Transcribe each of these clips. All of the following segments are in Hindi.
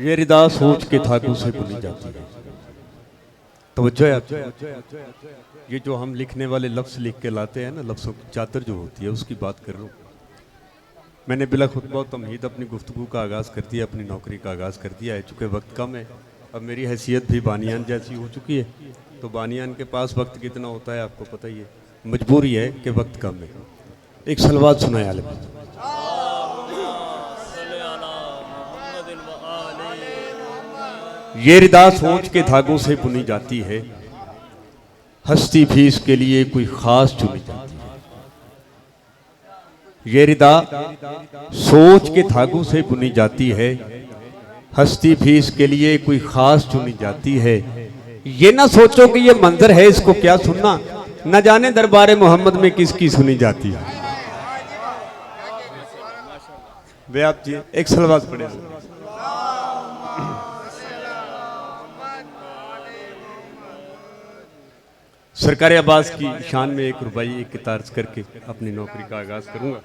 ये रिदा सोच के धागों से बुनी जाती है। तवज्जो है आपकी। ये जो हम लिखने वाले लफ्ज़ लिख के लाते हैं ना, लफ्ज़ों की चादर जो होती है उसकी बात कर रहा हूँ। मैंने बिला खुतबा तमहीद अपनी गुफ्तगू का आगाज़ कर दिया, अपनी नौकरी का आगाज़ कर दिया है। चूँकि वक्त कम है, अब मेरी हैसियत भी बानियान जैसी हो चुकी है, तो बानियान के पास वक्त कितना होता है आपको पता ही है। मजबूरी है कि वक्त कम है। एक सलवात सुनाए आलम। ये रिदा सोच के धागों से बुनी जाती है, हस्ती भी इसके लिए कोई खास चुनी जाती है। ये रिदा सोच के धागों से बुनी जाती है, हस्ती भी इसके लिए कोई खास चुनी जाती है। ये ना सोचो कि ये मंजर है इसको क्या सुनना, न जाने दरबारे मोहम्मद में किसकी सुनी जाती है। वे आप जी एक सलवात पढ़े। सरकार अब्बास की शान में एक रुबाई एक तर्ज करके अपनी नौकरी का आगाज करूंगा।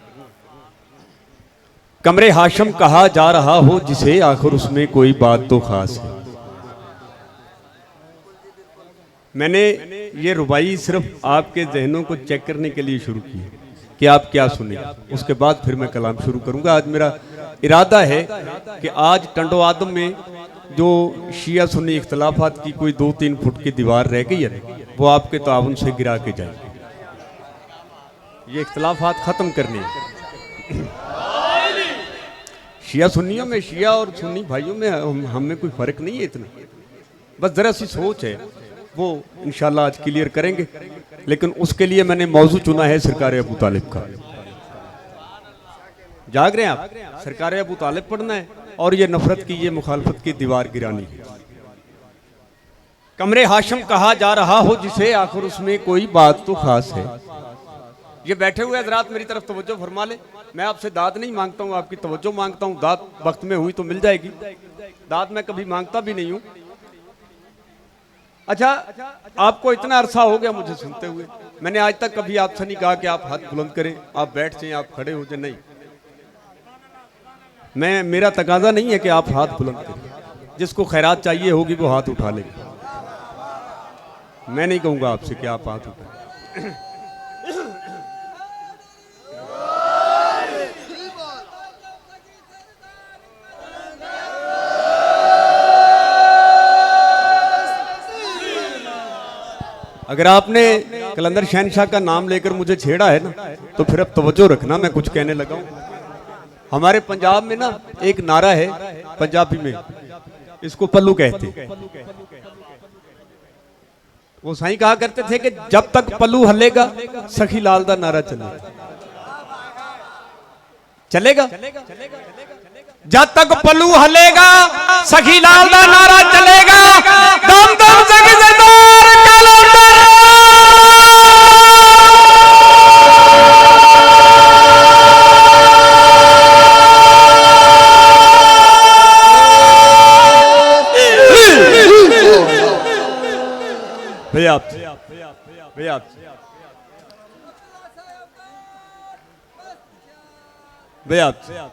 कमरे हाशम कहा जा रहा हो जिसे, आखिर उसमें कोई बात तो खास है। मैंने ये रुबाई सिर्फ आपके जहनों को चेक करने के लिए शुरू की कि आप क्या सुने, उसके बाद फिर मैं कलाम शुरू करूंगा। आज मेरा इरादा है कि आज टंडो आदम में जो शिया सुन्नी इख्तलाफात की कोई 2-3 फुट की दीवार रह गई है, वो आपके ताउन से गिरा के जाएगी। ये इख्तलाफात ख़त्म करने हैं। शिया सुन्नियों में, शिया और सुन्नी भाइयों में हम में कोई फ़र्क नहीं है इतना, बस ज़रा सी सोच है, वो इंशाल्लाह आज क्लियर करेंगे। लेकिन उसके लिए मैंने मौजू चुना है सरकार अबू तालिब का। जाग रहे हैं आप? सरकार अबू तालिब पढ़ना है और ये नफरत की, ये मुखालफत की दीवार गिरानी है। कमरे हाशम कहा जा रहा हो जिसे, आखिर उसमें कोई बात तो खास है। ये बैठे हुए हजरात मेरी तरफ तवज्जो फरमा ले। मैं आपसे दाद नहीं मांगता हूँ, आपकी तवज्जो मांगता हूँ। दाद वक्त में हुई तो मिल जाएगी, दाद मैं कभी मांगता भी नहीं हूँ। अच्छा, आपको इतना अरसा हो गया मुझे सुनते हुए, मैंने आज तक कभी आपसे नहीं कहा कि आप हाथ बुलंद करें, आप बैठ जाएं, आप खड़े हो जाए, नहीं। मेरा तकाजा नहीं है कि आप हाथ बुलंद करें। जिसको खैरात चाहिए होगी वो हाथ उठा लेगा। मैं नहीं कहूंगा आपसे कि आप हाथ उठाएं। अगर आपने कलंदर शहनशाह का नाम लेकर मुझे छेड़ा है ना, तो फिर अब तवज्जो रखना, मैं कुछ कहने लगा हूं। हमारे पंजाब में ना एक नारा है, पंजाबी में इसको पल्लू कहते। वो साईं कहा करते थे कि जब तक पल्लू हलेगा सखी लाल दा नारा चलेगा, जब तक पल्लू हलेगा सखी लाल दा नारा चलेगा। दम दम सखी सरदार कलंदर।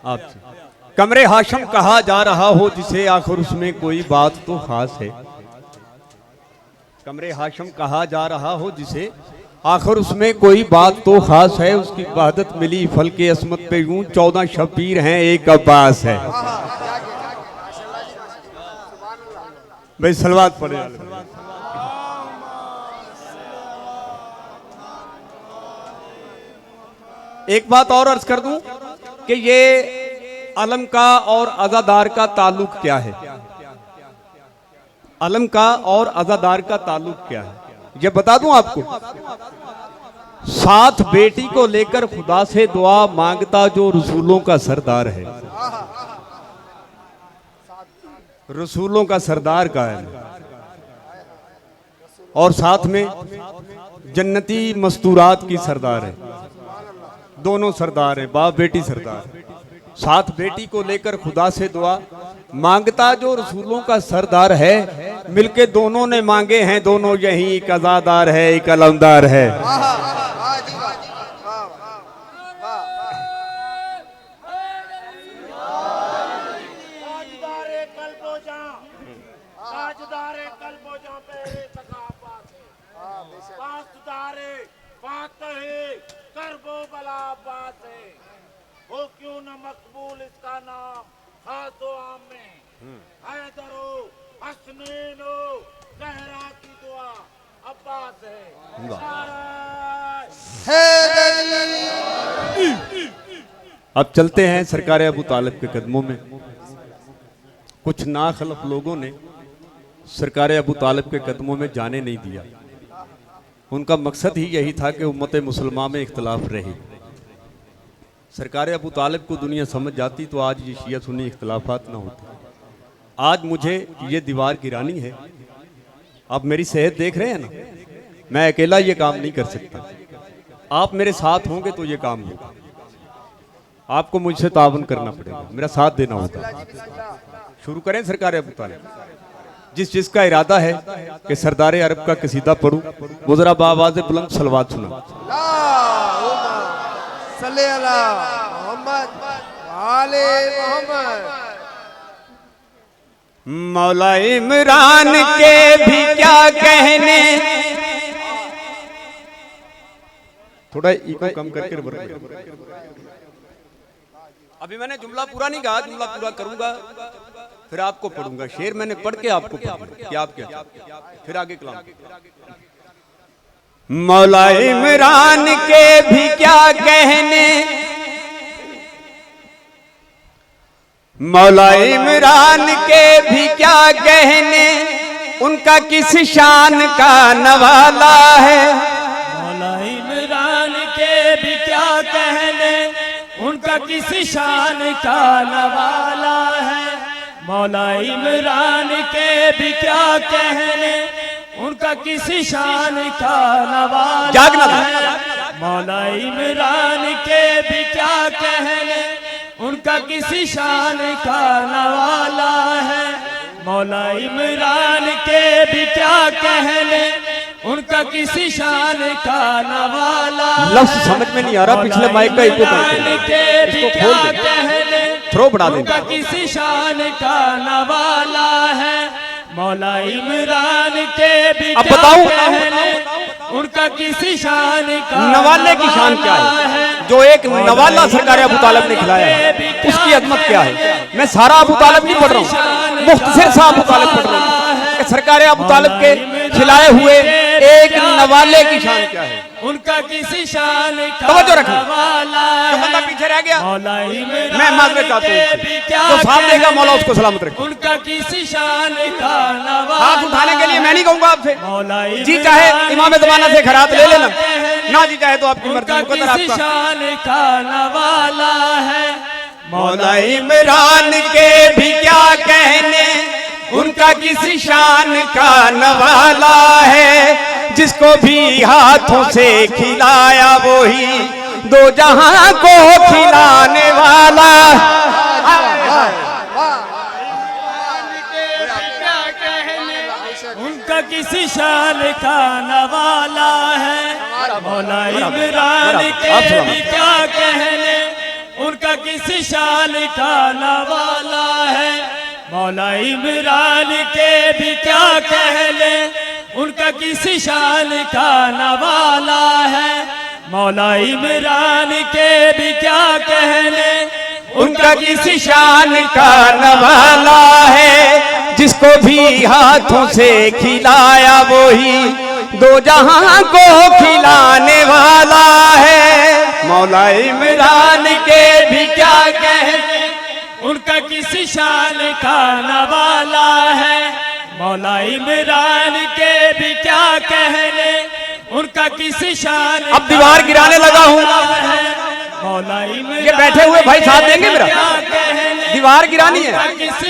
आप कमरे हाशम कहा जा रहा हो जिसे, आखिर उसमें कोई बात तो खास है। कमरे हाशम कहा जा रहा हो जिसे, आखिर उसमें कोई बात तो खास है। उसकी वहदत मिली फल के असमत पे यूं, 14 शब्बीर हैं एक अब्बास है। भाई सलवात पढ़े। एक बात और अर्ज कर दूं कि ये अलम का और अज़ादार का ताल्लुक क्या है। अलम का और अज़ादार का ताल्लुक क्या है ये बता दूं आपको। साथ बेटी को लेकर खुदा से दुआ मांगता जो रसूलों का सरदार है। रसूलों का सरदार का है, और साथ में जन्नती मस्तूरात की सरदार है। दोनों सरदार है, बाप बेटी सरदार। साथ बेटी को लेकर खुदा से दुआ मांगता जो रसूलों का सरदार है। मिलके दोनों ने मांगे हैं, दोनों यही, एक अज़ादार है एक अलमदार है। करबला अब्बास है, वो क्यों न मकबूल इसका नाम खासो आम में। हैदरो हसनैनो ज़हरा की दुआ अब्बास है। अब चलते हैं सरकार अबू तालिब के कदमों में। कुछ नाखलफ लोगों ने सरकार अबू तालिब के कदमों में जाने नहीं दिया। उनका मकसद ही यही था कि उम्मत मुसलमान में इख्तलाफ रहे। सरकार अबू तालिब को दुनिया समझ जाती तो आज ये शिया सुन्नी इख्तलाफात ना होते। आज मुझे ये दीवार गिरानी है। आप मेरी सेहत देख रहे हैं ना, मैं अकेला ये काम नहीं कर सकता। आप मेरे साथ होंगे तो ये काम होगा। आपको मुझसे तावन करना पड़ेगा, मेरा साथ देना होगा। शुरू करें सरकार अबू तालिब। जिस चीज का इरादा है कि सरदार अरब का कसीदा पढ़ूं, वो जरा बावाज़ बुलंद सलवात सुना। मौला इमरान के भी क्या कहने, थोड़ा इको कम करके अभी मैंने जुमला पूरा नहीं कहा, जुमला पूरा करूंगा फिर आपको पढ़ूंगा। शेर मैंने पढ़ के आपको पढ़ूंगा कि आप क्या, फिर आगे कलाम। मौला इमरान के भी क्या कहने, मौला इमरान के भी क्या कहने, उनका किस शान का नवाला है। मौला इमरान के भी क्या कहने, उनका किस शान का नवाला है। मौला इमरान के भी क्या कहने, उनका किस शान का नवाला है। मौला इमरान के भी क्या कहने, उनका किस शान का नवाला है। मौला इमरान के भी क्या कहने, उनका किसी शान का नवाला। लफ्ज़ समझ में नहीं आ रहा, पिछले माइक का इको करके इसको खोल दे, थ्रो बढ़ा दे। उनका किसी शान का नवाला है। मौला इमरान के भी अब बताऊं उनका किसी शान का नवाले की शान क्या है। जो एक नवाला सरकार अबू तालिब ने खिलाया है उसकी अजमत क्या है। मैं सारा अबू तालिब नहीं पढ़ रहा हूँ, मुख्तसर सा अबू तालिब पढ़ रहा हूँ। सरकार अबू तालिब के खिलाए हुए एक नवाले की शान क्या है। उनका किसी शान का तवज्जो रखना, नवाला जो बंदा पीछे रह गया मैं माजरत चाहता हूँ, जो साथ देगा मौला उसको सलामत रखे। उनका किसी शान का नवाला। हाथ उठाने के लिए मैं नहीं कहूंगा आपसे, मौला जी चाहे इमाम ज़माना से खैरात ले लेना, ना जी चाहे तो आपकी मर्जी। मुकद्दर किसी आपका शान का नवाला है। मौला इमरान के भी क्या कहने, उनका किसी शान का नवाला है। जिसको भी हाथों से खिलाया वो ही दो जहां को खिलाने वाला। उनका किसी शान का नवाला है। मौला इमरान के भी क्या कहने, उनका किसी शान का नवाला है। मौला इमरान के भी क्या कहने, उनका किसी शान का नवाला है। मौला इमरान के भी क्या कहने, उनका किसी शान का नवाला है। जिसको भी हाथों से खिलाया वो ही दो जहां को खिलाने वाला है। मौला इमरान के भी क्या कहने, उनका किसी शान का नवाला है। मौला इमरान के भी क्या कहने, उनका किसी शान। अब दीवार गिराने लगा हूँ, मौला इमरान ये बैठे हुए भाई साथ देंगे मेरा। दीवार गिरानी है,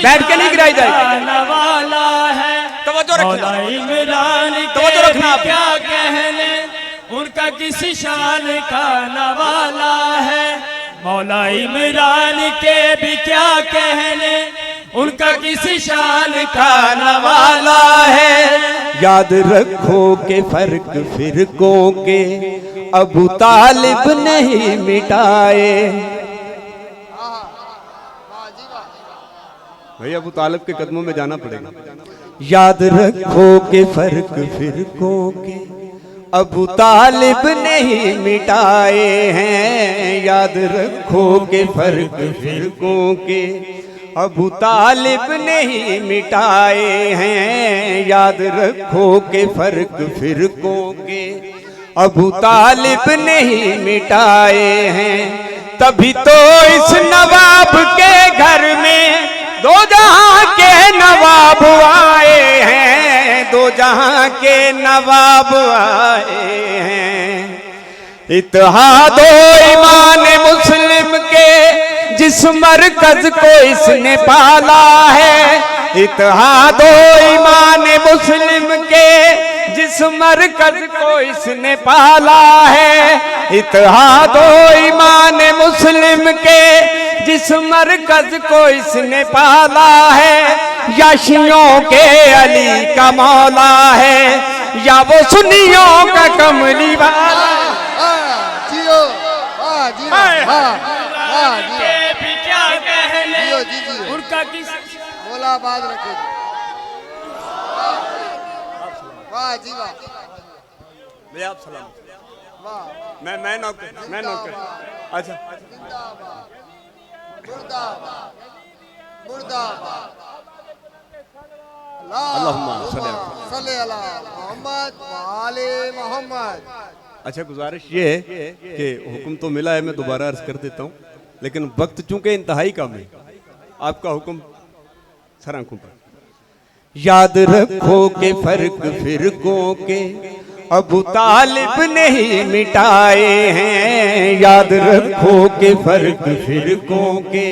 बैठ के नहीं गिराई जाएगी। नवाला है। तवज्जो रखना, मौला इमरान तवज्जो रखना आप। क्या कहने, उनका किसी शान का नवाला है। मौला इमरान के भी क्या कहने, उनका किसी शान का नवाला है। याद रखो के फर्क फिरकों के अबू तालिब नहीं मिटाए। भाई अबू तालिब के कदमों में जाना पड़ेगा। याद रखो के फर्क फिरकों के अबू तालिब नहीं मिटाए हैं, याद रखो के फर्क फिरकों के। अबू तालिब नहीं मिटाए हैं, याद रखो के फर्क फिरकों के। अबू तालिब नहीं मिटाए हैं, तभी तो इस नवाब के घर में दो जहां के नवाब आए हैं, दो जहां के नवाब आए हैं। इत्तेहादो ईमान मुस्लिम के जिस मरकज को इसने पाला है, इत्तेहादो ईमान मुस्लिम के जिस मरकज को इसने पाला है, इत्तेहादो ईमान मुस्लिम के जिस मरकज को इसने पाला है, या शियों के अली का मौला है, या वो सुन्नियों का कमली वाला। के भी क्या कहने उनका किस बोला बात रखे। वाह जी वाह, मैं आप सलाम। वाह, मैं नौकर। अच्छा, जिंदाबाद, मुर्दाबाद, मुर्दाबाद। अल्लाहुम्मा सल्ली अला मोहम्मद व आले मोहम्मद। अच्छा, गुजारिश ये है कि हुक्म तो मिला है, मैं दोबारा अर्ज कर देता हूँ, लेकिन वक्त चूंकि इंतहाई कम है, आपका हुक्म सर आंखों पर। याद रखो के फर्क फिरकों के अबू तालिब नहीं मिटाए हैं, याद रखो के फर्क फिरकों के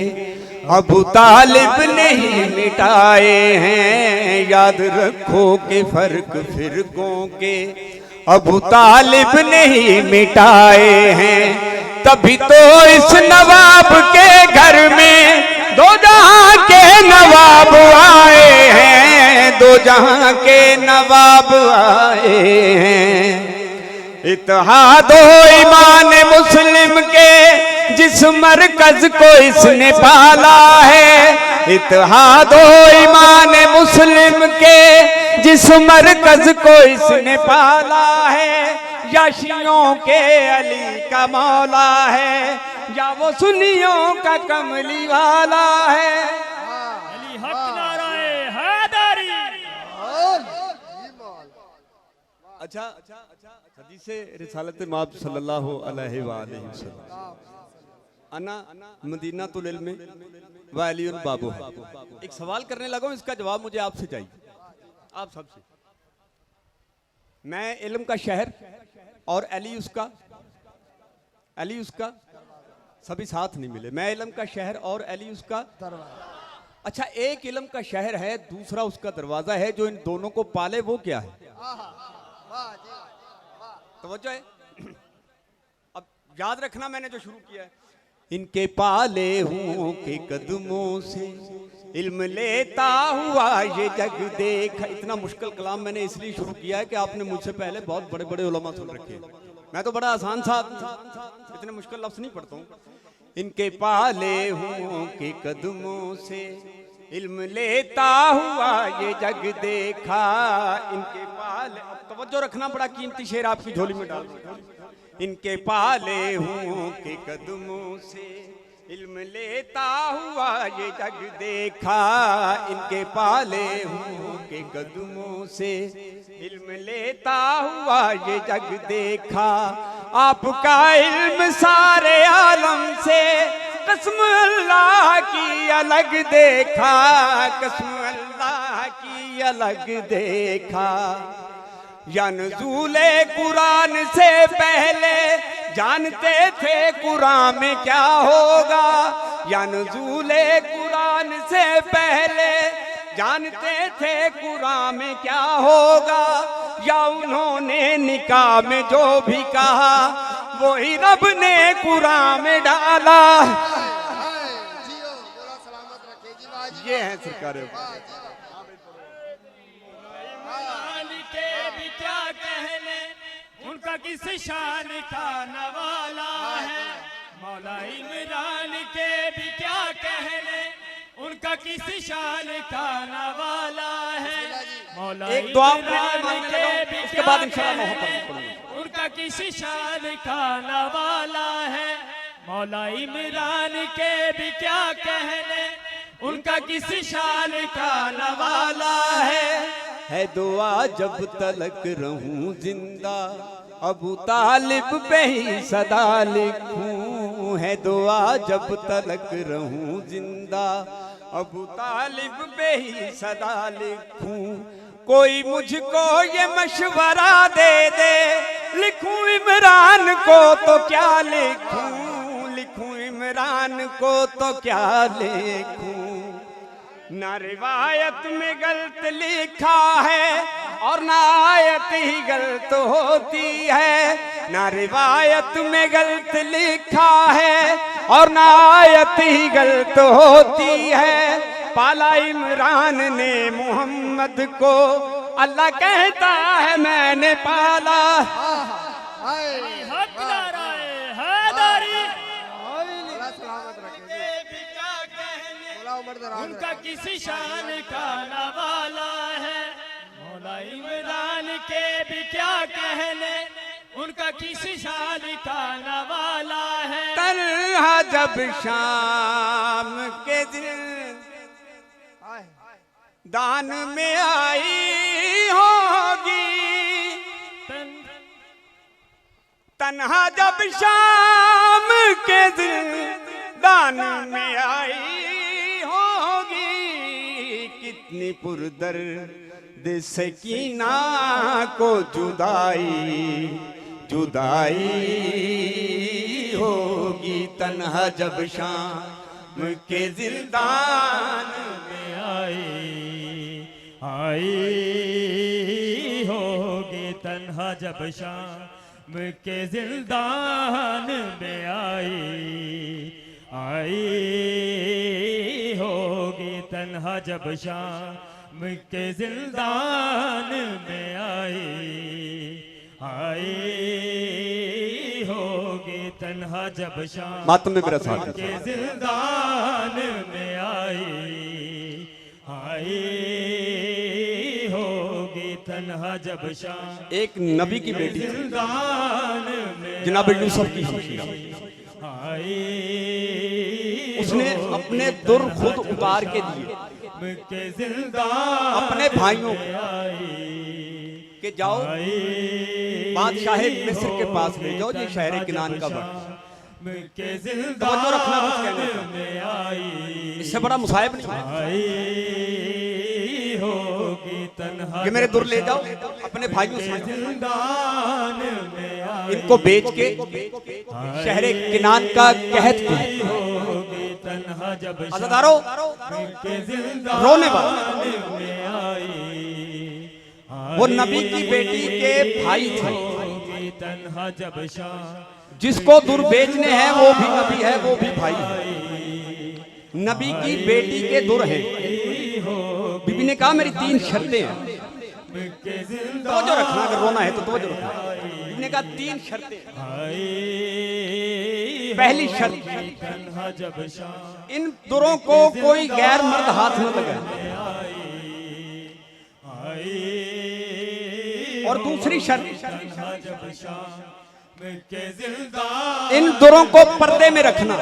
अबू तालिब नहीं मिटाए हैं, याद रखो के फर्क फिरकों के अबू तालिब नहीं मिटाए हैं। तभी तो इस नवाब के घर में दो जहां के नवाब आए हैं, दो जहां के नवाब आए हैं। इत्तेहादो ईमान मुस्लिम के जिस मरकज को इसने पाला है, इत्तेहादो ईमान मुस्लिम के जिस मरकज को इसने पाला है, या शियों के अली का मौला है, या वो सुन्नियों का कमली वाला है। अली हक नाराए हैदरी। अच्छा, हदीसे रिसालत माब सल्लल्लाहु अलैहि वसल्लम अना मदीना तुल इल्म व अलीउन बाबू। एक सवाल करने लगा हूं, इसका जवाब मुझे आपसे चाहिए, आप सबसे। मैं इल्म का शहर और अली उसका सभी साथ नहीं मिले। मैं इल्म का शहर और अली उसका। अच्छा, एक इल्म का शहर है, दूसरा उसका दरवाजा है, जो इन दोनों को पाले वो क्या है? तवज्जो है। अब याद रखना, मैंने जो शुरू किया है, इनके पाले हूँ के कदमों से इल्म लेता हुआ ये जग देखा। इतना मुश्किल कलाम मैंने इसलिए शुरू किया है कि आपने मुझसे पहले बहुत बड़े बड़े उलमा सुन रखे हैं। मैं तो बड़ा आसान सा, इतने मुश्किल लफ्ज नहीं पढ़ता हूँ। इनके पाले हूँ के कदमों से इल्म लेता हुआ ये जग देखा। इनके पाले, अब तवज्जो रखना, बड़ा कीमती शेर आपकी झोली में डाल दूं। इनके पाले हूँ के कदमों से इल्म लेता हुआ ये जग देखा। इनके पाले हूँ के कदमों से इल्म लेता हुआ ये जग देखा। आपका इल्म सारे आलम से कसम अल्लाह की अलग देखा, कसम अल्लाह की अलग देखा। या नुज़ूले कुरान से पहले जानते थे कुरान में क्या होगा। या नुज़ूले कुरान से पहले जानते थे कुरान में क्या होगा। या उन्होंने निकाह में जो भी कहा वही रब ने कुरान में डाला। ये है सरकार। के भी क्या कहने उनका किस शान का नवाला है। मौला इमरान के भी क्या कहने उनका किस शान का नवाला है। मौला एक दुआ इमरान के भी उसके बाद इंशाअल्लाह मोहब्बत किसी शान का नवाला है। मौला इमरान के भी क्या कहने, उनका किसी शान का नवाला है दुआ जब तलक रहूं जिंदा, अबू तालिब पे ही सदा लिखूं। है दुआ जब तलक रहूं जिंदा, अबू तालिब पे ही सदा लिखूं। कोई मुझको ये मशवरा दे दे, लिखूं इमरान को तो क्या लिखूं, लिखूं इमरान को तो क्या लिखूं। ना रिवायत में गलत लिखा है और ना आयत ही गलत होती है। ना रिवायत में गलत लिखा है और ना आयत ही गलत होती है। पाला इमरान ने मोहम्मद को, अल्लाह कहता है मैंने पाला। हक नाराए हैदरी। सलामत रखे। उनका किसी शान का नवाला है। मौला इमरान के भी क्या कहने, उनका किसी शान का नवाला है। तन्हा जब शाम के दिन दान में आई होगी, तन्हा जब शाम के दिन दान में आई होगी। कितनी पुरदर्द सकीना को जुदाई जुदाई होगी। तन्हा जब शाम के जिंदान में आई होगी। तन्हा जब शाम के जिंदान में आई होगी। तन्हा जब शाम के जिंदान में आई होगी। तन्हा जब शाम मातम में मेरा साथ के जिंदान में आई होगी। तन्हा जब शाम एक नबी की बेटी थी जिंदान में जनाब यूसुफ की हमशीरा, उसने अपने दुर खुद उतार के दिए अपने भाइयों के, जाओ बादशाह मिस्र के पास ले जाओ, ये शहर किनान का तवज्जो रखना कुछ कहने का, इससे बड़ा मुसाहिब नहीं। ये मेरे दुर ले जाओ अपने भाइयों से, इनको बेच के शहर किनान का कहत अज़ादारो रोने वाला। वो नबी की बेटी के भाई थे, जिसको दुर बेचने हैं वो भी नबी है, वो भी भाई है। नबी की बेटी के दुर है। बीबी ने कहा मेरी 3 शर्तें हैं, तवज्जो रखना, अगर रोना है तो तवज्जो रखना। बीबी ने कहा 3 शर्तें। पहली शर्त, इन दुरों को कोई गैर मर्द हाथ न लगाए। और दूसरी शर्त, इन दुरों को पर्दे में रखना,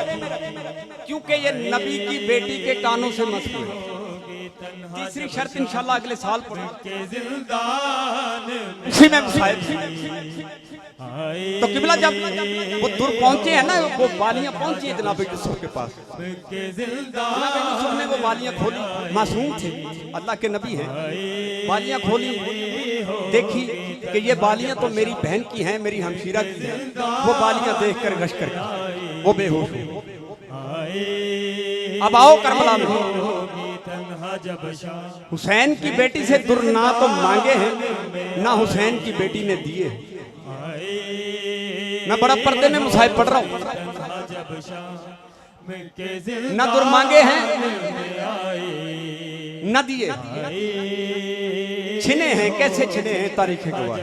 क्योंकि ये नबी की बेटी के कानों से मसलूम है। तीसरी शर्त इंशाल्लाह अगले साल उसी में तो किबला जब वो दूर पहुंचे हैं ना, वो बालियां पहुंची है जनाब यूसुफ के पास। जनाब यूसुफ ने वो बालियां खोली, मासूम थे, अल्लाह के नबी हैं। बालियां खोली, देखी कि ये बालियां तो मेरी बहन की हैं, मेरी हमशीरा की हैं। वो बालियां देखकर गश कर वो बेहोश हो। अब आओ करबला में, हुसैन की बेटी से दुर ना तो मांगे हैं, ना हुसैन की बेटी ने दिए। मैं बड़ा पर्दे में मुसाहिब पढ़ रहा हूँ। न दुर मांगे हैं न दिए, छिने हैं। कैसे छिने हैं? तारीख गवाह।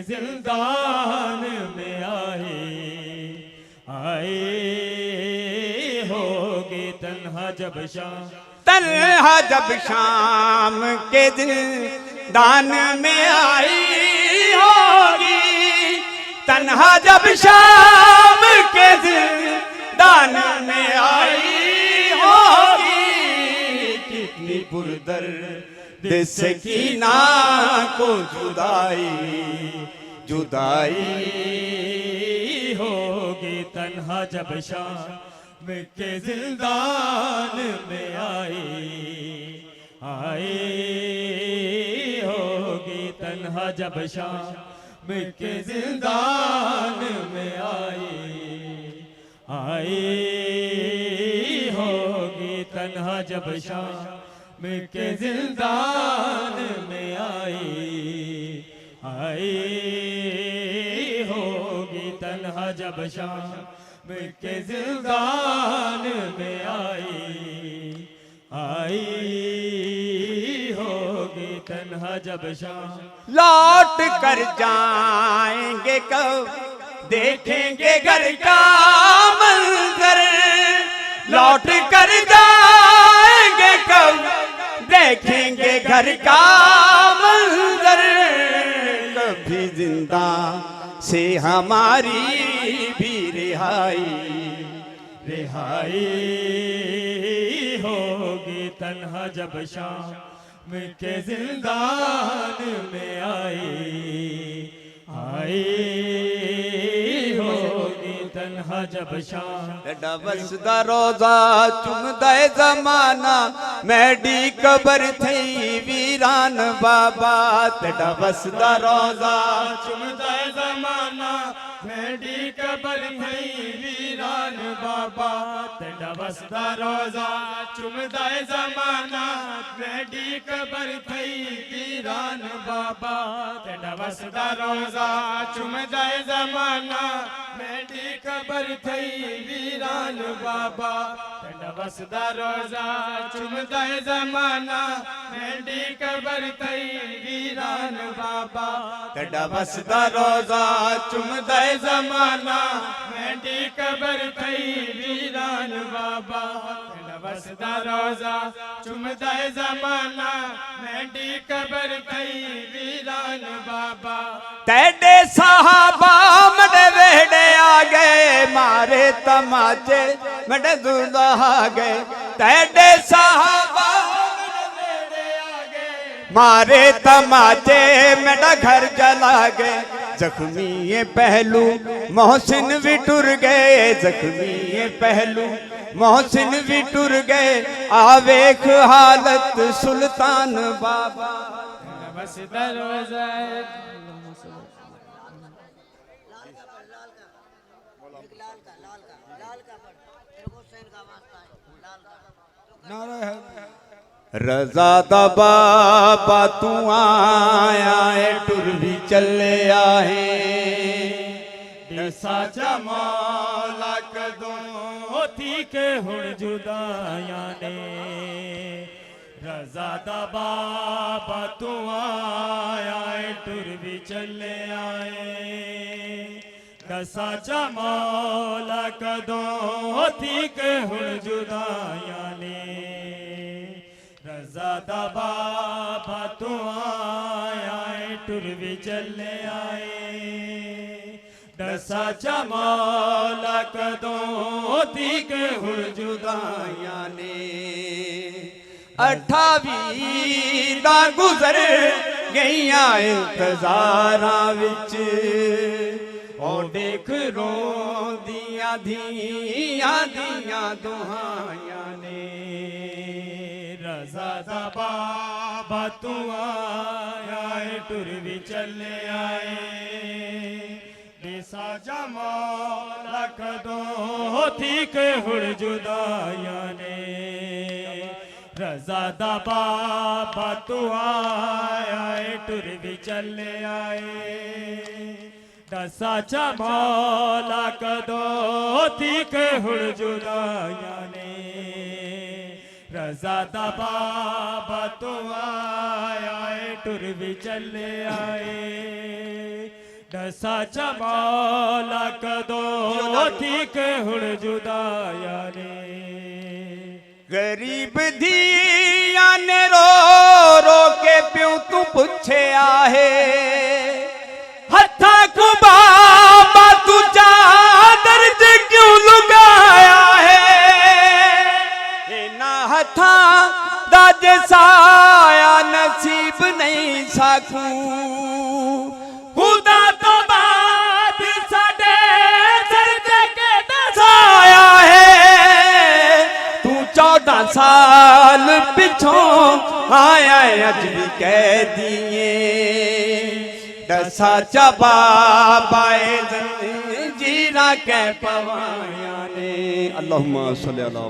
जिंदान में आए होगी। तन्हा जब शाम, तन्हा जब शाम के दिन दान में आई होगी। तन्हा जब शाम के जिंदान में आई होगी, कितनी पुरदर्द सकीना को जुदाई जुदाई होगी। तन्हा जब शाम के जिंदान में आई होगी, तन्हा जब शाम के जिंदान में आई होगी, तन्हा जब शाम के जिंदान में आई होगी, तन्हा जब शाम के जिंदान में आई होगी, तन्हा जब शाम। लौट कर जाएंगे कब देखेंगे घर का मंजर, लौट कर जाएंगे कब देखेंगे घर का मंजर, कभी जिंदा से हमारी भी रिहाई होगी, तन्हा जब शाम के जिंदान में आई होगी, तन्हा जब शाम। बसदा रोजा चुमदा जमाना मैडी कबर थई वीरान बाबा, तेरा बसदा रोजा चुमदा जमाना मैडी कबर थई वीरान बाबा, तेरा बसदा रोजा चुमदा जमाना मैडी कबर थई वीरान बाबा, तेरा बसदा रोजा चुमदा जमाना मैडी कबर थई वीरान बाबा, तेरा बसदा रोजा चुमदा जमाना मैडी कबर थई वीरान बाबा, तेरा बसदा रोजा चुमदा जमाना मैडी कबर थई वीरान बाबा, तेरा बसदा रोजा चुमदा जमाना मैडी कबर थई वीरान बाबा, तेरे साहबा मडे वेड़े आ गए मारे तमाचे मडे दुल्हा आ गए, तेरे साहबा मारे तमाचे मेरा घर जला गए, जख्मी पहलू मोहसिन भी टुर गए, जख्मी पहलू मोहसिन भी टुर गए, आवेख हालत सुल्तान बाबा। बस दरवाजा रज़ादा बाबा तू आया है टुर भी चले आए, साचा मौला कदों थी के हुण जुदाया ने, रज़ादा बाबा तू आया है टुर भी चले आए, साचा मौला कदों थी के हुण जुदाया ने, रज़ादा बाबा तू आया टुर भी चले आए, साचा मौला कदों थी के हुण जुदाया ने, 28 दा गुजर गईया इंतजारा विच, ओ देख रोंदियां धियां दियां दुहाया ने, रज़ादा बाबा तू आया टुर भी चले आए, साजा मौला कदों थी के हुण जुदाया ने, रज़ादा बाबा तू आया टुर भी चले आए, साचा मौला कदों थी के हुण जुदाया ने, रज़ादा बाबा तू आया टुर भी चले आए, साचा मौला कदों थी के हुण जुदाया ने, गरीब धिया ने रो रो के प्यों तू पुछे आहे, हथा को बाप सकूं खुदा तो बात साडे सिर के दसाया है तू 14 साल पिछों आया अज भी कह दिए दसा जवाब आए जीरा के पवाया ने। अल्लाहुम्मा सल्ली अला